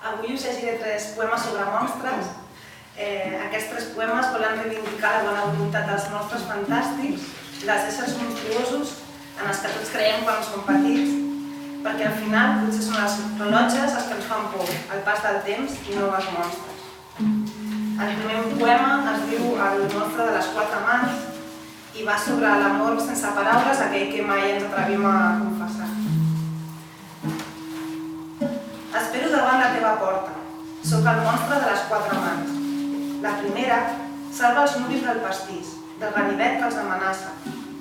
Avui us llegiré 3 poemes sobre monstres. Aquests 3 poemes volen reivindicar la bona voluntat dels monstres fantàstics, dels éssers monstruosos en els que tots creiem quan som petits, perquè al final potser són els rellotges els que ens fan por, el pas del temps i no els monstres. El primer poema es diu El monstre de les 4 mans i va sobre l'amor sense paraules, aquell que mai ens atrevim a confessar. Espero davant la teva porta. Sóc el monstre de les 4 mans. La primera salva els nuvis del pastís, del ganivet que els amenaça,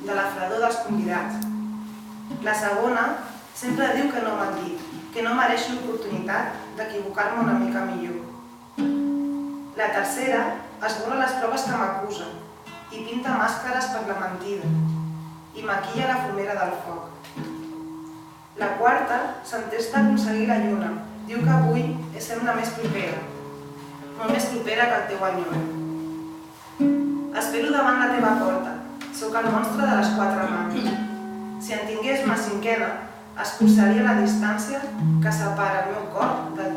de la fredor dels convidats. La segona sempre diu que no m'han dit, que no mereix l'oportunitat d'equivocar-me una mica millor. La tercera esborra les proves que m'acusen i pinta màscares per la mentida i maquilla la fumera del foc. La quarta s'entesta a aconseguir la lluna. Diu que avui sembla més propera, molt més propera que el teu enyor. Espero davant la teva porta. Sóc el monstre de les 4 mans. Si en tingués una cinquena, escurçaria la distància que separa el meu cor del